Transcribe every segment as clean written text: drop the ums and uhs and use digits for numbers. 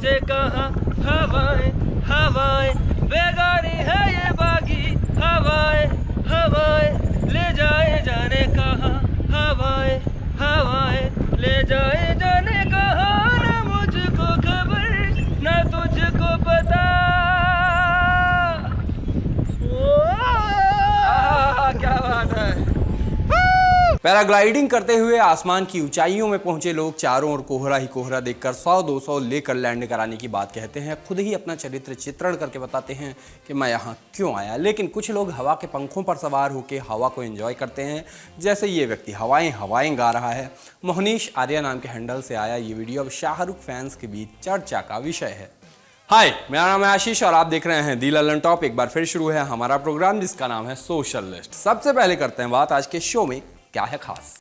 से कहाँ हवाएं हवाएं बेगानी है ये बागी हवाएं हवाएं ले जाए जाने कहाँ हवाएं हवाएं ले जाए जाने कहाँ ना मुझको खबर ना तुझको पता। क्या बात है। पैराग्लाइडिंग करते हुए आसमान की ऊंचाइयों में पहुंचे लोग चारों ओर कोहरा ही कोहरा देखकर 100-200 लेकर लैंड कराने की बात कहते हैं। खुद ही अपना चरित्र चित्रण करके बताते हैं कि मैं यहाँ क्यों आया। लेकिन कुछ लोग हवा के पंखों पर सवार होकर हवा को एंजॉय करते हैं, जैसे ये व्यक्ति हवाएं हवाएं गा रहा है। मोहनीश आर्या नाम के हैंडल से आया ये वीडियो अब शाहरुख फैंस के बीच चर्चा का विषय है। हाय, मेरा नाम है आशीष और आप देख रहे हैं दी ललन टॉप। एक बार फिर शुरू है हमारा प्रोग्राम जिसका नाम है सोशल लिस्ट। सबसे पहले करते हैं बात आज के शो में क्या है खास।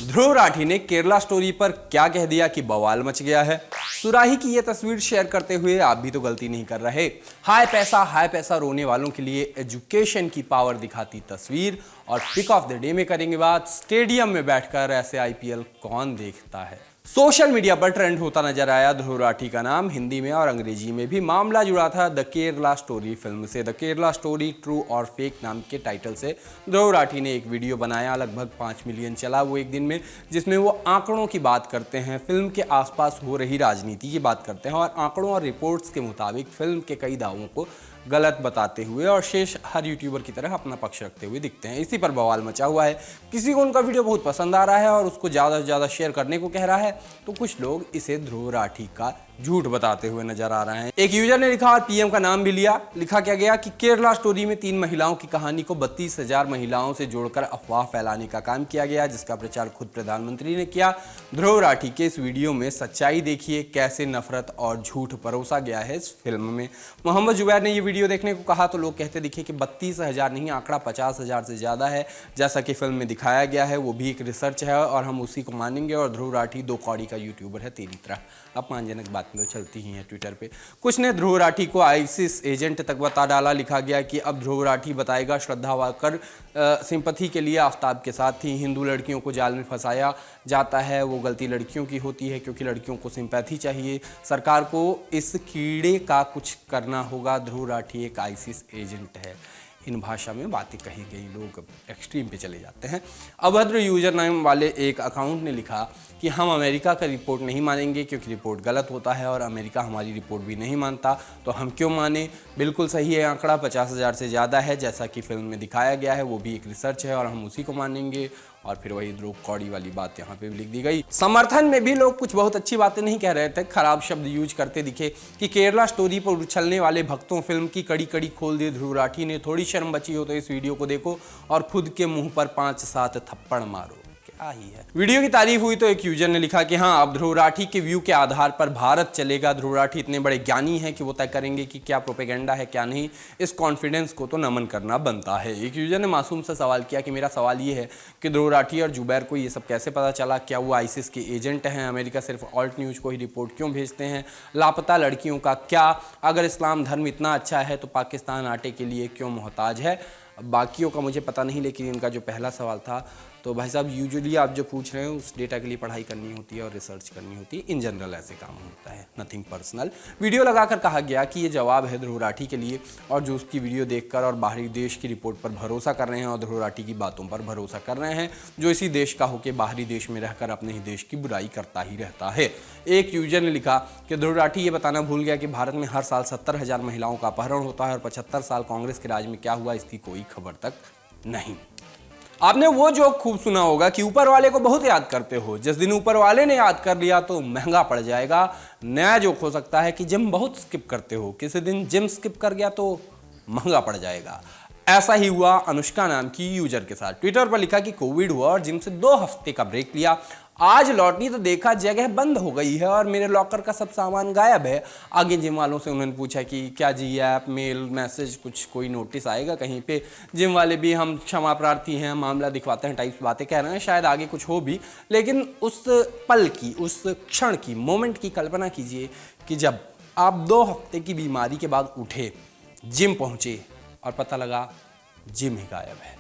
ध्रुव राठी ने केरला स्टोरी पर क्या कह दिया कि बवाल मच गया है। सुराही की यह तस्वीर शेयर करते हुए आप भी तो गलती नहीं कर रहे। हाय पैसा रोने वालों के लिए एजुकेशन की पावर दिखाती तस्वीर। और पिक ऑफ द डे में करेंगे बात स्टेडियम में बैठकर ऐसे आईपीएल कौन देखता है। सोशल मीडिया पर ट्रेंड होता नजर आया ध्रुव राठी का नाम। हिंदी में और अंग्रेजी में भी मामला जुड़ा था द केरला स्टोरी फिल्म से। द केरला स्टोरी ट्रू और फेक नाम के टाइटल से ध्रुव राठी ने एक वीडियो बनाया, लगभग 5 मिलियन चला वो एक दिन में, जिसमें वो आंकड़ों की बात करते हैं, फिल्म के आसपास हो रही राजनीति की बात करते हैं और आंकड़ों और रिपोर्ट्स के मुताबिक फिल्म के कई दावों को गलत बताते हुए और शेष हर यूट्यूबर की तरह अपना पक्ष रखते हुए दिखते हैं। इसी पर बवाल मचा हुआ है। किसी को उनका वीडियो बहुत पसंद आ रहा है और उसको ज़्यादा से ज़्यादा शेयर करने को कह रहा है, तो कुछ लोग इसे ध्रुव राठी का झूठ बताते हुए नजर आ रहे हैं। एक यूजर ने लिखा और पीएम का नाम भी लिया। लिखा क्या गया कि केरला स्टोरी में 3 महिलाओं की कहानी को 32,000 महिलाओं से जोड़कर अफवाह फैलाने का काम किया गया, जिसका प्रचार खुद प्रधानमंत्री ने किया। ध्रुव राठी के इस वीडियो में सच्चाई देखिए, कैसे नफरत और झूठ परोसा गया है इस फिल्म में। मोहम्मद जुबैर ने यह वीडियो देखने को कहा तो लोग कहते दिखे कि 32,000 नहीं, आंकड़ा 50,000 से ज़्यादा है जैसा कि फिल्म में दिखाया गया है। वो भी एक रिसर्च है और हम उसी को मानेंगे। और ध्रुव राठी 2 कौड़ी का यूट्यूबर है तेरी तरह। अपमानजनक बातें तो चलती ही हैं ट्विटर पे। कुछ ने ध्रुव राठी को आईसिस एजेंट तक बता डाला। लिखा गया कि अब ध्रुव राठी बताएगा श्रद्धा वाकर सिंपैथी के लिए आफ्ताब के साथ थी। हिंदू लड़कियों को जाल में फंसाया जाता है, वो गलती लड़कियों की होती है क्योंकि लड़कियों को सिंपैथी चाहिए। सरकार को इस कीड़े का कुछ करना होगा। ध्रुव राठी एक आईसिस एजेंट है। इन भाषा में बातें कही गई, लोग एक्सट्रीम पे चले जाते हैं। अभद्र यूजर नाम वाले एक अकाउंट ने लिखा कि हम अमेरिका का रिपोर्ट नहीं मानेंगे क्योंकि रिपोर्ट गलत होता है और अमेरिका हमारी रिपोर्ट भी नहीं मानता, तो हम क्यों माने। बिल्कुल सही है, आंकड़ा 50,000 से ज़्यादा है जैसा कि फिल्म में दिखाया गया है। वो भी एक रिसर्च है और हम उसी को मानेंगे। और फिर वही ध्रुव कौड़ी वाली बात यहाँ पे भी लिख दी गई। समर्थन में भी लोग कुछ बहुत अच्छी बातें नहीं कह रहे थे, खराब शब्द यूज करते दिखे कि केरला स्टोरी पर उछलने वाले भक्तों फिल्म की कड़ी कड़ी खोल दी ध्रुव राठी ने। थोड़ी शर्म बची हो तो इस वीडियो को देखो और खुद के मुंह पर 5-7 थप्पड़ मारो। क्या ही है। वीडियो की तारीफ हुई तो एक यूजर ने लिखा कि हाँ, अब ध्रुव राठी के व्यू के आधार पर भारत चलेगा। ध्रुव राठी इतने बड़े ज्ञानी हैं कि वो तय करेंगे कि क्या प्रोपेगेंडा है क्या नहीं। इस कॉन्फिडेंस को तो नमन करना बनता है। एक यूजर ने मासूम से सवाल किया कि मेरा सवाल ये है कि ध्रुव राठी और जुबैर को ये सब कैसे पता चला? क्या वो आईसिस के एजेंट हैं? अमेरिका सिर्फ ऑल्ट न्यूज़ को ही रिपोर्ट क्यों भेजते हैं? लापता लड़कियों का क्या? अगर इस्लाम धर्म इतना अच्छा है तो पाकिस्तान आटे के लिए क्यों मोहताज है? बाकियों का मुझे पता नहीं, लेकिन इनका जो पहला सवाल था तो भाई साहब यूजुअली आप जो पूछ रहे हैं उस डेटा के लिए पढ़ाई करनी होती है और रिसर्च करनी होती है। इन जनरल ऐसे काम होता है, नथिंग पर्सनल। वीडियो लगाकर कहा गया कि ये जवाब है ध्रुव राठी के लिए और जो उसकी वीडियो देखकर और बाहरी देश की रिपोर्ट पर भरोसा कर रहे हैं और ध्रुव राठी की बातों पर भरोसा कर रहे हैं, जो इसी देश का होकर बाहरी देश में रहकर अपने ही देश की बुराई करता ही रहता है। एक यूजर ने लिखा कि ध्रुव राठी ये बताना भूल गया कि भारत में हर साल 70,000 महिलाओं का अपहरण होता है और 75 साल कांग्रेस के राज में क्या हुआ इसकी कोई खबर तक नहीं। आपने वो जोक खूब सुना होगा कि ऊपर वाले को बहुत याद करते हो, जिस दिन ऊपर वाले ने याद कर लिया तो महंगा पड़ जाएगा। नया जोक हो सकता है कि जिम बहुत स्किप करते हो, किसी दिन जिम स्किप कर गया तो महंगा पड़ जाएगा। ऐसा ही हुआ अनुष्का नाम की यूजर के साथ। ट्विटर पर लिखा कि कोविड हुआ और जिम से 2 हफ्ते का ब्रेक लिया, आज लौटनी तो देखा जगह बंद हो गई है और मेरे लॉकर का सब सामान गायब है। आगे जिम वालों से उन्होंने पूछा कि क्या जी ऐप, मेल, मैसेज, कुछ कोई नोटिस आएगा कहीं पे? जिम वाले भी हम क्षमा प्रार्थी हैं, मामला दिखवाते हैं टाइप्स बातें कह रहे हैं। शायद आगे कुछ हो भी, लेकिन उस पल की, उस क्षण की, मोमेंट की कल्पना कीजिए कि जब आप 2 हफ्ते की बीमारी के बाद उठे, जिम पहुँचे और पता लगा जिम ही गायब है।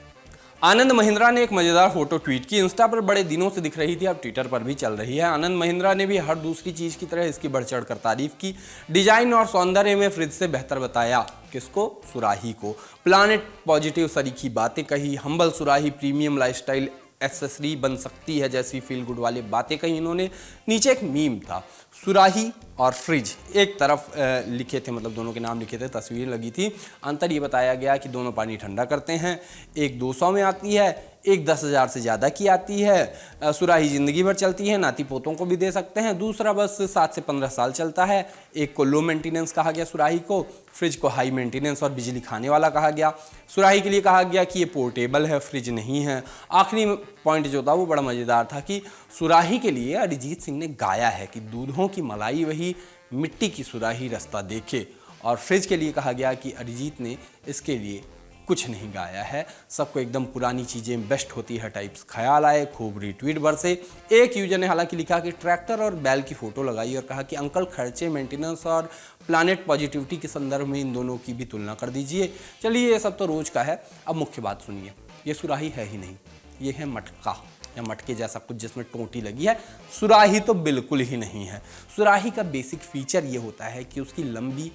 आनंद महिंद्रा ने एक मजेदार फोटो ट्वीट की। इंस्टा पर बड़े दिनों से दिख रही थी, अब ट्विटर पर भी चल रही है। आनंद महिंद्रा ने भी हर दूसरी चीज की तरह इसकी बढ़ चढ़ कर तारीफ की। डिजाइन और सौंदर्य में फ्रिज से बेहतर बताया किसको? सुराही को। प्लानेट पॉजिटिव सरीखी बातें कही। हम्बल सुराही प्रीमियम लाइफस्टाइल एक्सेसरी बन सकती है जैसी फील गुड वाली बातें कही इन्होंने। नीचे एक मीम था, सुराही और फ्रिज एक तरफ लिखे थे, मतलब दोनों के नाम लिखे थे, तस्वीर लगी थी। अंतर ये बताया गया कि दोनों पानी ठंडा करते हैं। एक 200 में आती है, एक 10,000 से ज़्यादा की आती है। सुराही ज़िंदगी भर चलती है, नाती पोतों को भी दे सकते हैं। दूसरा बस 7 से 15 साल चलता है। एक को लो मेंटेनेंस कहा गया सुराही को, फ्रिज को हाई मेंटेनेंस और बिजली खाने वाला कहा गया। सुराही के लिए कहा गया कि ये पोर्टेबल है, फ्रिज नहीं है। आखिरी पॉइंट जो था वो बड़ा मज़ेदार था कि सुराही के लिए अरिजीत सिंह ने गाया है कि दूधों की मलाई वही मिट्टी की सुराही रास्ता देखे। और फ्रिज के लिए कहा गया कि अरिजीत ने इसके लिए कुछ नहीं गाया है, सबको एकदम पुरानी चीज़ें बेस्ट होती है टाइप्स ख्याल आए। खूब रिट्वीट बरसे। एक यूजर ने हालांकि लिखा कि ट्रैक्टर और बैल की फ़ोटो लगाई और कहा कि अंकल खर्चे, मेंटेनेंस और प्लानेट पॉजिटिविटी के संदर्भ में इन दोनों की भी तुलना कर दीजिए। चलिए ये सब तो रोज़ का है, अब मुख्य बात सुनिए। ये सुराही है ही नहीं, ये है मटका या मटके जैसा कुछ जिसमें टोंटी लगी है। सुराही तो बिल्कुल ही नहीं है। सुराही का बेसिक फीचर ये होता है कि उसकी लंबी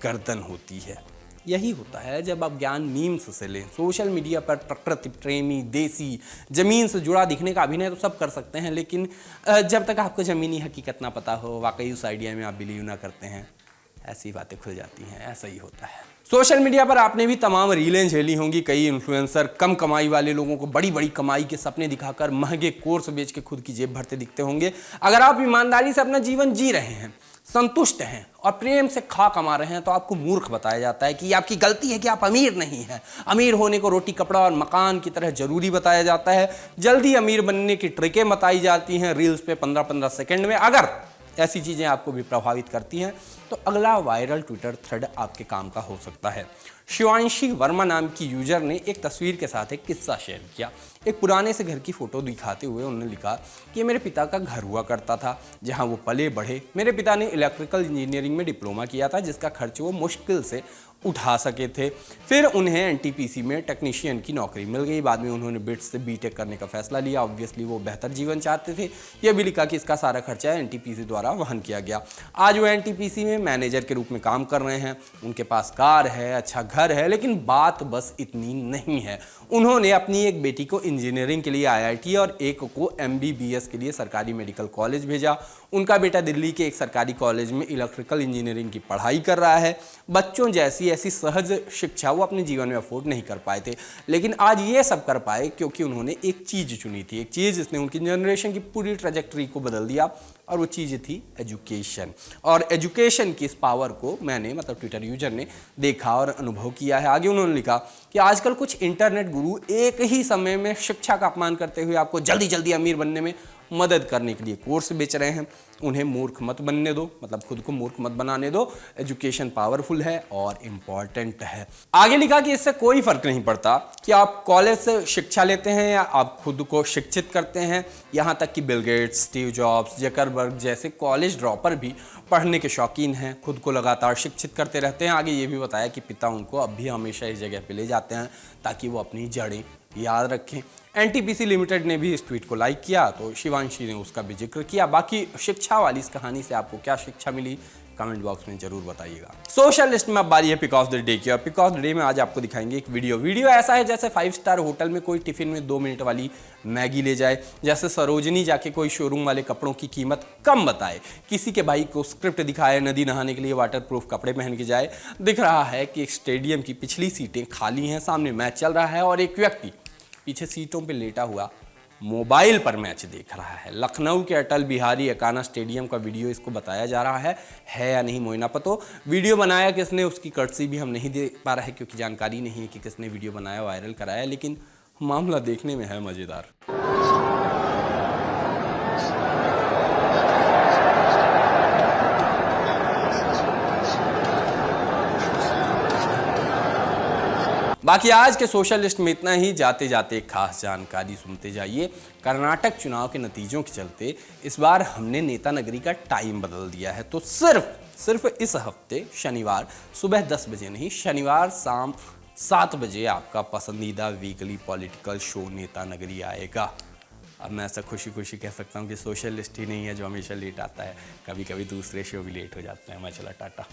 गर्दन होती है। यही होता है जब आप ज्ञान मीम्स से लें। सोशल मीडिया पर प्रकृति प्रेमी, देसी, ज़मीन से जुड़ा दिखने का अभिनय तो सब कर सकते हैं, लेकिन जब तक आपको ज़मीनी हकीकत ना पता हो, वाकई उस आइडिया में आप बिलीव ना करते हैं, ऐसी बातें खुल जाती हैं। ऐसा ही होता है। सोशल मीडिया पर आपने भी तमाम रीलें झेली होंगी। कई इन्फ्लुएंसर कम कमाई वाले लोगों को बड़ी बड़ी कमाई के सपने दिखाकर महंगे कोर्स बेच के खुद की जेब भरते दिखते होंगे। अगर आप ईमानदारी से अपना जीवन जी रहे हैं, संतुष्ट हैं और प्रेम से खा कमा रहे हैं, तो आपको मूर्ख बताया जाता है कि ये आपकी गलती है कि आप अमीर नहीं हैं। अमीर होने को रोटी कपड़ा और मकान की तरह जरूरी बताया जाता है। जल्दी अमीर बनने की ट्रिकें बताई जाती हैं रील्स पे 15-15 सेकंड में। अगर ऐसी चीज़ें आपको भी प्रभावित करती हैं तो अगला वायरल ट्विटर थ्रेड आपके काम का हो सकता है। शिवांशी वर्मा नाम की यूजर ने एक तस्वीर के साथ एक किस्सा शेयर किया। एक पुराने से घर की फोटो दिखाते हुए उन्होंने लिखा कि मेरे पिता का घर हुआ करता था जहां वो पले बढ़े। मेरे पिता ने इलेक्ट्रिकल इंजीनियरिंग में डिप्लोमा किया था जिसका खर्च वो मुश्किल से उठा सके थे। फिर उन्हें एनटीपीसी में टेक्नीशियन की नौकरी मिल गई। बाद में उन्होंने बिट्स से बीटेक करने का फैसला लिया। ऑब्वियसली वो बेहतर जीवन चाहते थे। यह भी लिखा कि इसका सारा खर्चा एनटीपीसी द्वारा वहन किया गया। आज वो एनटीपीसी में मैनेजर के रूप में काम कर रहे हैं। उनके पास कार है, अच्छा घर है, लेकिन बात बस इतनी नहीं है। उन्होंने अपनी एक बेटी को इंजीनियरिंग के लिए आईआईटी और एक को एमबीबीएस के लिए सरकारी मेडिकल कॉलेज भेजा। उनका बेटा दिल्ली के एक सरकारी कॉलेज में इलेक्ट्रिकल इंजीनियरिंग की पढ़ाई कर रहा है। बच्चों जैसी ऐसी सहज शिक्षा वो अपने जीवन में अफोर्ड नहीं कर पाए थे, लेकिन आज ये सब कर पाए क्योंकि उन्होंने एक चीज़ चुनी थी। एक चीज़ जिसने उनकी जनरेशन की पूरी ट्रैजेक्टरी को बदल दिया, और वो चीज़ थी एजुकेशन। और एजुकेशन की इस पावर को मैंने, मतलब ट्विटर यूजर ने, देखा और अनुभव किया है। आगे उन्होंने लिखा कि आजकल कुछ इंटरनेट गुरु एक ही समय में शिक्षा का अपमान करते हुए आपको जल्दी जल्दी अमीर बनने में मदद करने के लिए कोर्स बेच रहे हैं। उन्हें मूर्ख मत बनने दो, मतलब खुद को मूर्ख मत बनाने दो। एजुकेशन पावरफुल है और इम्पॉर्टेंट है। आगे लिखा कि इससे कोई फर्क नहीं पड़ता कि आप कॉलेज से शिक्षा लेते हैं या आप खुद को शिक्षित करते हैं। यहाँ तक कि Bill Gates, Steve jobs, Zuckerberg जैसे कॉलेज ड्रॉपर भी पढ़ने के शौकीन हैं, खुद को लगातार शिक्षित करते रहते हैं। आगे ये भी बताया कि पिता उनको अब भी हमेशा इस जगह पे ले जाते हैं ताकि वो अपनी जड़ें याद रखें। एनटीपीसी लिमिटेड ने भी इस ट्वीट को लाइक किया, तो शिवांशी ने उसका भी जिक्र किया। बाकी शिक्षा वाली इस कहानी से आपको क्या शिक्षा मिली, कमेंट बॉक्स में जरूर बताइएगा। सोशल लिस्ट में अब बारी है पिक ऑफ द डे की, और पिक ऑफ द डे में आज आपको दिखाएंगे एक वीडियो ऐसा है जैसे 5 स्टार होटल में कोई टिफिन में 2 मिनट वाली मैगी ले जाए, जैसे सरोजनी जाके कोई शोरूम वाले कपड़ों की कीमत कम बताए, किसी के भाई को स्क्रिप्ट दिखाए, नदी नहाने के लिए वाटरप्रूफ कपड़े पहन के जाए। दिख रहा है कि एक स्टेडियम की पिछली सीटें खाली हैं, सामने मैच चल रहा है और एक व्यक्ति पीछे सीटों पे लेटा हुआ मोबाइल पर मैच देख रहा है। लखनऊ के अटल बिहारी अकाना स्टेडियम का वीडियो इसको बताया जा रहा है या नहीं मोइना पतो। वीडियो बनाया किसने उसकी कर्टसी भी हम नहीं दे पा रहे क्योंकि जानकारी नहीं है कि किसने वीडियो बनाया, वायरल कराया, लेकिन मामला देखने में है मज़ेदार। बाकी आज के सोशल लिस्ट में इतना ही। जाते जाते एक खास जानकारी सुनते जाइए। कर्नाटक चुनाव के नतीजों के चलते इस बार हमने नेता नगरी का टाइम बदल दिया है, तो सिर्फ इस हफ्ते शनिवार सुबह 10 बजे नहीं, शनिवार शाम 7 बजे आपका पसंदीदा वीकली पॉलिटिकल शो नेता नगरी आएगा। अब मैं ऐसा खुशी खुशी कह सकता हूँ कि सोशलिस्ट ही नहीं है जो हमेशा लेट आता है, कभी कभी दूसरे शो भी लेट हो जाते हैं। मैं चला, टाटा।